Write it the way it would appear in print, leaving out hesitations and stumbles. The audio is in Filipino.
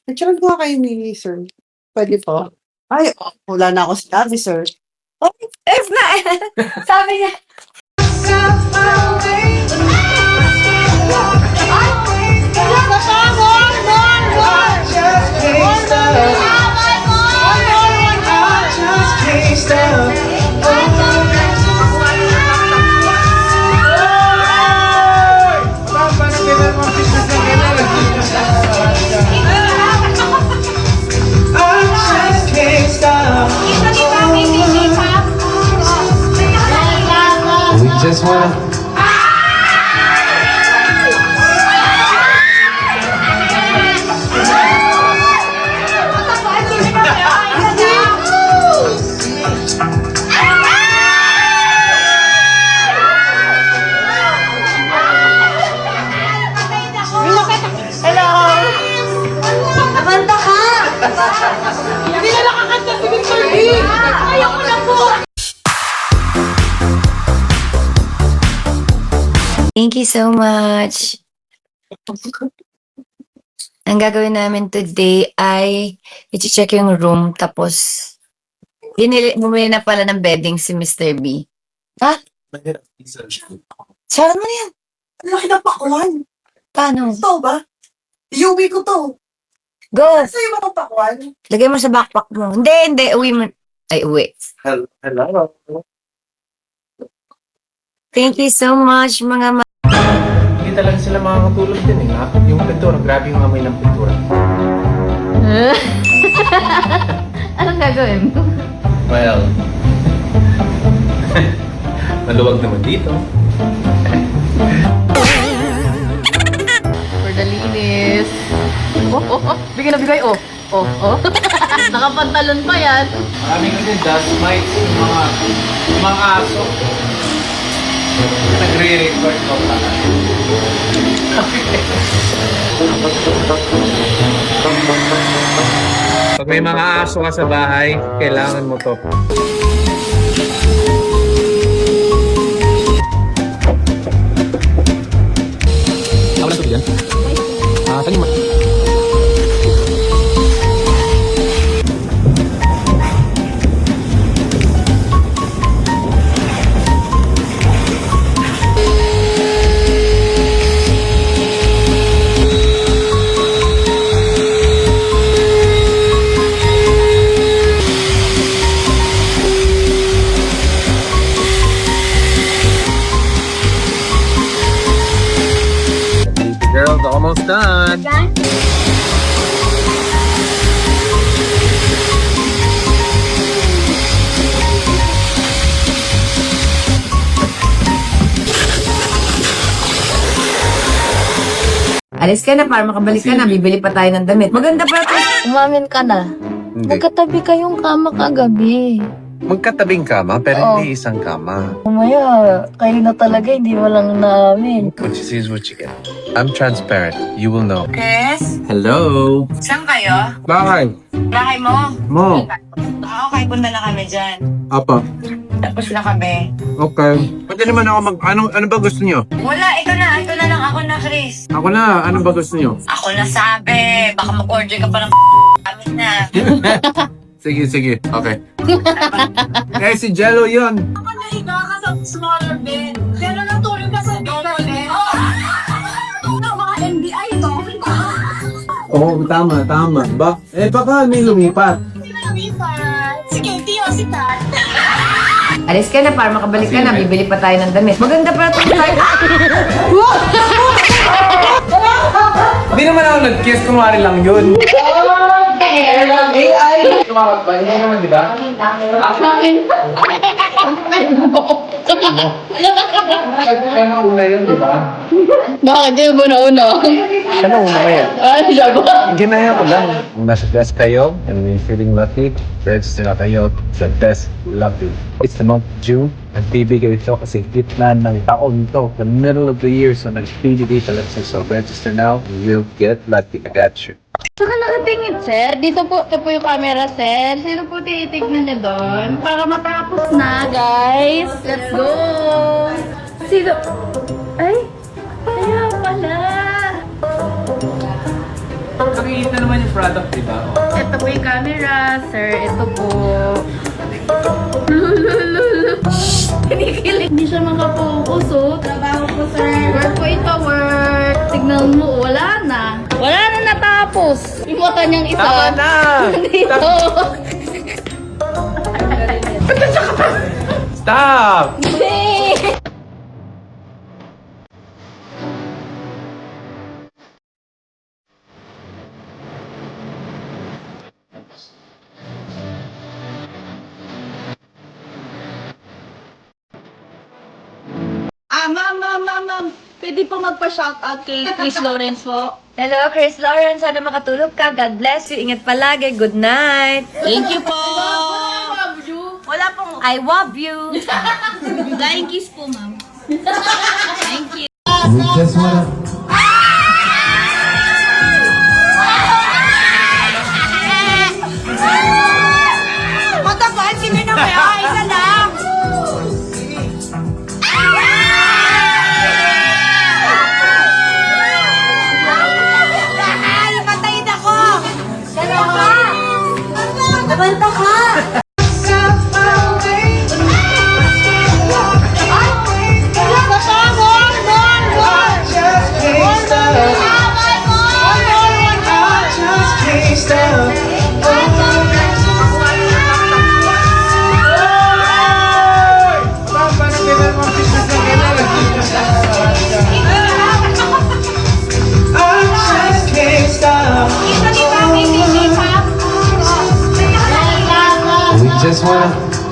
Picturean ko nga kayo ni sir. Pwede po? Ay, wala na ako sinabi, sir. Oh, F na eh. Sabi niya. We just wanna. Kumanta ka! Hindi na nakakanta si Mr. B! Ayaw ko na po! Thank you so much. Ang gagawin namin today ay i-check yung room tapos bumili na pala ng bedding si Mr. B. Ha? Sarap mo yan. Ang laki ng pakwan. Paano? Ito ba? Iuwi ko to. Go! Sa'yo ba itong pakwan? Lagay mo sa backpack mo. Hindi. Uwi mo. Ay, uwi. Hello. Thank you so much, mga Hindi talaga sila makakatulog din eh. Yung pintura, grabe yung amoy ng pintura. Anong gagawin mo? Well, maluwag naman dito. For the linis. Bigay na bigay, Nakapantalon pa yan. Maraming kasi dust mites yung mga aso. Nagre-record ko pala. Pag may mga aso ka sa bahay, kailangan mo to. Ako lang dyan. Saan yung girls, almost done. Alis ka na para makabalik ka na. Bibili pa tayo ng damit. Maganda pa ito. Umamin ka na. Hindi. Magkatabi kayong kama kagabi. Magkatabing kama, pero hindi isang kama. Umaya, kayo na talaga, hindi mo lang namin. What you see is what you get. I'm transparent. You will know. Yes? Hello? Saan kayo? Bahay. Bahay mo? Mo. Okay, punta na kami dyan. Apa. Tapos na kami. Okay. Pwede naman ako ano ba gusto niyo? Wala, ito na lang. Ako na, Chris. Ako na. Ano ba gusto niyo? Ako na sabi. Baka mag-order ka pa ng amin na. Sige. Okay. Eh, si Jello yun. Ako na higa ka sa smaller bed. Pero natulog ka sa double bed. Ito, mga NBI to. Oo, tama. Ba? Eh, baka may lumipat. Sino lumipat? Sige, Tio, si Tat. Alis ka na para makabalik ka na. Bibili pa tayo ng damit. Maganda pa ito. Hindi naman ako nag-kiss. Kunwari lang yun. AI! Tumawag ba? Hindi naman, di ba? Kaya na una yun, di ba? Bakit yung una-una? Siya na una kaya. Siya ba? Ginaya ko lang. Kung nasa best kayo and you're feeling lucky, register na kayo sa Best Lucky. It's the month of June. Nagbibigay ito kasi gitna ng taon to. The middle of the year, so nag-PDD talaga. So register now and you'll get lucky. I got you. Saan ka nakatingin, sir? Ito po yung camera, sir. Sino po tinitignan niyo doon? Para matapos na, guys. Let's go! Sino? Ay! Kaya pala! Nakikita naman yung product, di ba? Ito po yung camera, sir. Ito po. Kinikilig. Hindi siya makapokus, oh. Trabaho po, sir. Work po ito, work. Tignan mo, wala na. Wala na natapos. Yung mata niyang isa. Tama na! Dito. Stop! Hindi. Ma'am. Pwede po magpa-shoutout kay Chris Lawrence po. Hello, Chris Lauren. Sana makatulog ka. God bless you. Ingat palagi. Good night. Thank you po. Wala pong I love you. flying kiss po, ma'am. Thank you. We just wanna... Matapal, sino na kaya? Isa lang. Patayin ako. Dalawa. Nabanta ka. We just wanna...